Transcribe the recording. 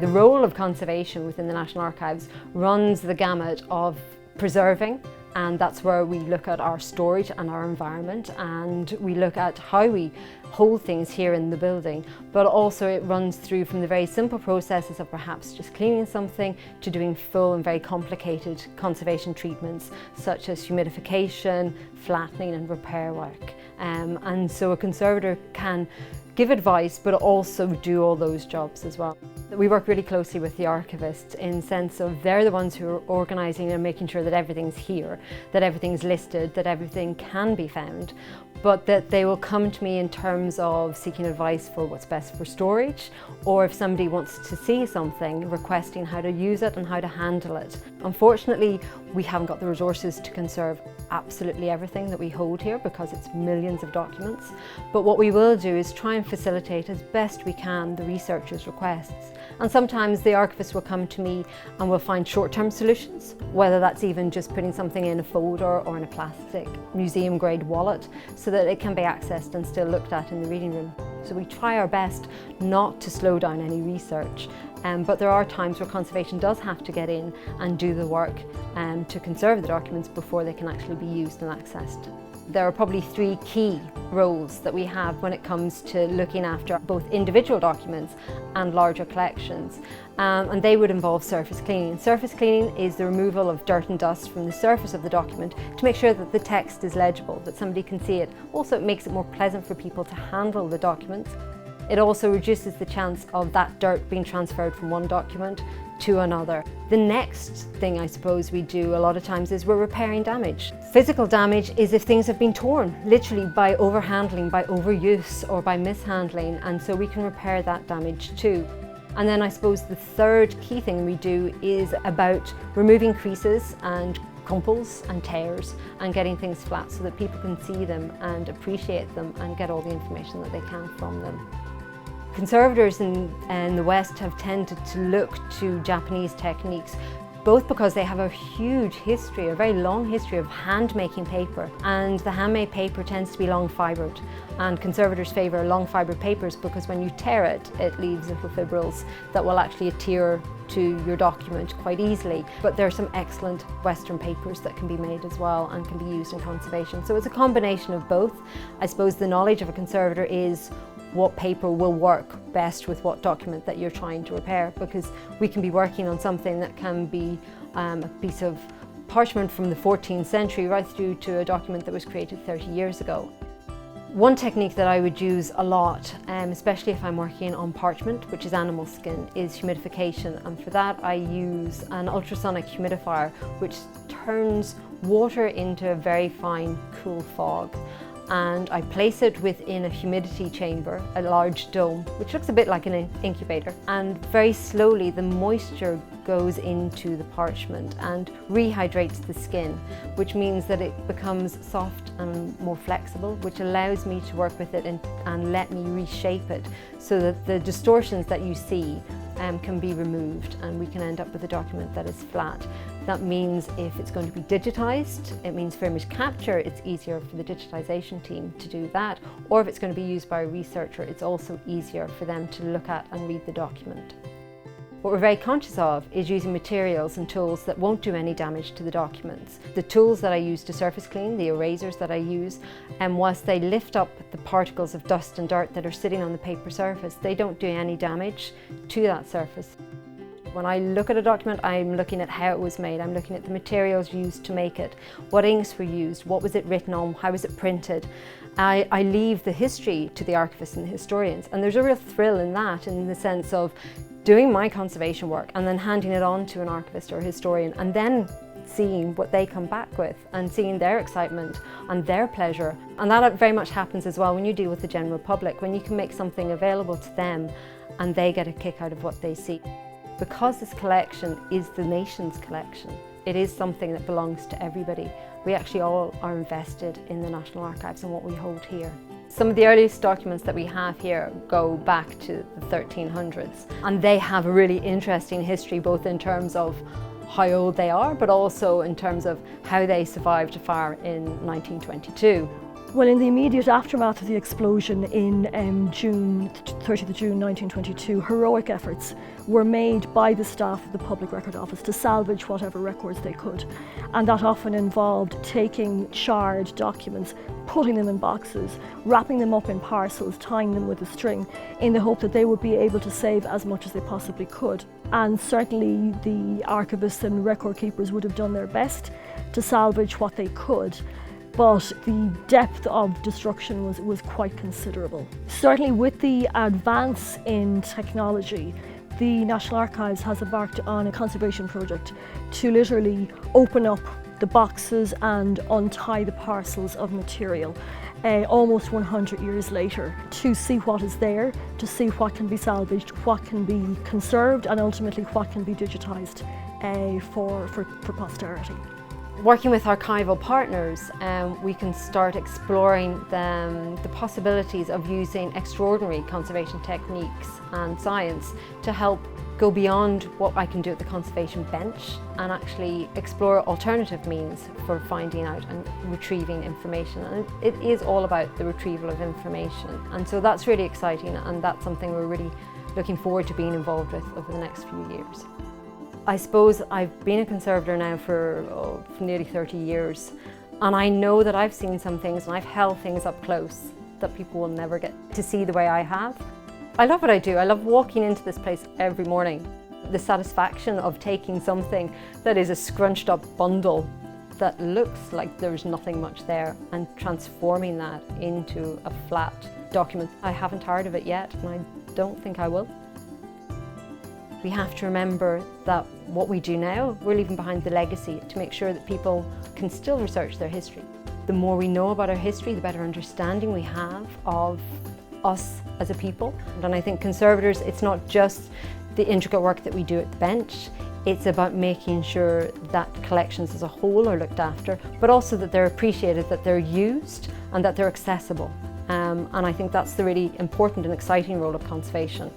The role of conservation within the National Archives runs the gamut of preserving, and that's where we look at our storage and our environment, and we look at how we hold things here in the building, but also it runs through from the very simple processes of perhaps just cleaning something to doing full and very complicated conservation treatments such as humidification, flattening and repair work. And so a conservator can give advice but also do all those jobs as well. We work really closely with the archivists in the sense of they're the ones who are organising and making sure that everything's here, that everything's listed, that everything can be found, but that they will come to me in terms of seeking advice for what's best for storage, or if somebody wants to see something, requesting how to use it and how to handle it. Unfortunately, we haven't got the resources to conserve absolutely everything that we hold here because it's millions of documents, but what we will do is try and facilitate as best we can the researchers' requests. And sometimes the archivist will come to me and we'll find short-term solutions, whether that's even just putting something in a folder or in a plastic museum-grade wallet so that it can be accessed and still looked at in the reading room. So we try our best not to slow down any research, but there are times where conservation does have to get in and do the work to conserve the documents before they can actually be used and accessed. There are probably three key roles that we have when it comes to looking after both individual documents and larger collections, and they would involve surface cleaning. Surface cleaning is the removal of dirt and dust from the surface of the document to make sure that the text is legible, that somebody can see it. Also, it makes it more pleasant for people to handle the documents. It also reduces the chance of that dirt being transferred from one document to another. The next thing I suppose we do a lot of times is we're repairing damage. Physical damage is if things have been torn, literally by overhandling, by overuse or by mishandling, and so we can repair that damage too. And then I suppose the third key thing we do is about removing creases and crumples and tears and getting things flat so that people can see them and appreciate them and get all the information that they can from them. Conservators in the West have tended to look to Japanese techniques, both because they have a huge history, a very long history of hand-making paper, and the handmade paper tends to be long fibred, and conservators favour long fibred papers because when you tear it, it leaves little fibrils that will actually adhere to your document quite easily. But there are some excellent Western papers that can be made as well and can be used in conservation. So it's a combination of both. I suppose the knowledge of a conservator is what paper will work best with what document that you're trying to repair, because we can be working on something that can be a piece of parchment from the 14th century right through to a document that was created 30 years ago. One technique that I would use a lot, especially if I'm working on parchment, which is animal skin, is humidification, and for that I use an ultrasonic humidifier which turns water into a very fine, cool fog. And I place it within a humidity chamber, a large dome, which looks a bit like an incubator. And very slowly the moisture goes into the parchment and rehydrates the skin, which means that it becomes soft and more flexible, which allows me to work with it and let me reshape it so that the distortions that you see can be removed and we can end up with a document that is flat. That means if it's going to be digitized, it means for image capture, it's easier for the digitization team to do that, or if it's going to be used by a researcher, it's also easier for them to look at and read the document. What we're very conscious of is using materials and tools that won't do any damage to the documents. The tools that I use to surface clean, the erasers that I use, and whilst they lift up the particles of dust and dirt that are sitting on the paper surface, they don't do any damage to that surface. When I look at a document, I'm looking at how it was made, I'm looking at the materials used to make it, what inks were used, what was it written on, how was it printed. I leave the history to the archivists and the historians, and there's a real thrill in that, in the sense of doing my conservation work and then handing it on to an archivist or a historian and then seeing what they come back with and seeing their excitement and their pleasure. And that very much happens as well when you deal with the general public, when you can make something available to them and they get a kick out of what they see. Because this collection is the nation's collection, it is something that belongs to everybody. We actually all are invested in the National Archives and what we hold here. Some of the earliest documents that we have here go back to the 1300s, and they have a really interesting history, both in terms of how old they are, but also in terms of how they survived a fire in 1922. Well, in the immediate aftermath of the explosion in June 30th of June 1922, heroic efforts were made by the staff of the Public Record Office to salvage whatever records they could. And that often involved taking charred documents, putting them in boxes, wrapping them up in parcels, tying them with a string, in the hope that they would be able to save as much as they possibly could. And certainly the archivists and record keepers would have done their best to salvage what they could. But the depth of destruction was quite considerable. Certainly with the advance in technology, the National Archives has embarked on a conservation project to literally open up the boxes and untie the parcels of material almost 100 years later, to see what is there, to see what can be salvaged, what can be conserved, and ultimately what can be digitised for posterity. Working with archival partners, we can start exploring the possibilities of using extraordinary conservation techniques and science to help go beyond what I can do at the conservation bench and actually explore alternative means for finding out and retrieving information. And it is all about the retrieval of information. And so that's really exciting, and that's something we're really looking forward to being involved with over the next few years. I suppose I've been a conservator now for nearly 30 years, and I know that I've seen some things and I've held things up close that people will never get to see the way I have. I love what I do. I love walking into this place every morning. The satisfaction of taking something that is a scrunched up bundle that looks like there's nothing much there and transforming that into a flat document. I haven't tired of it yet, and I don't think I will. We have to remember that what we do now, we're leaving behind the legacy to make sure that people can still research their history. The more we know about our history, the better understanding we have of us as a people. And I think conservators, it's not just the intricate work that we do at the bench, it's about making sure that collections as a whole are looked after, but also that they're appreciated, that they're used, and that they're accessible. And I think that's the really important and exciting role of conservation.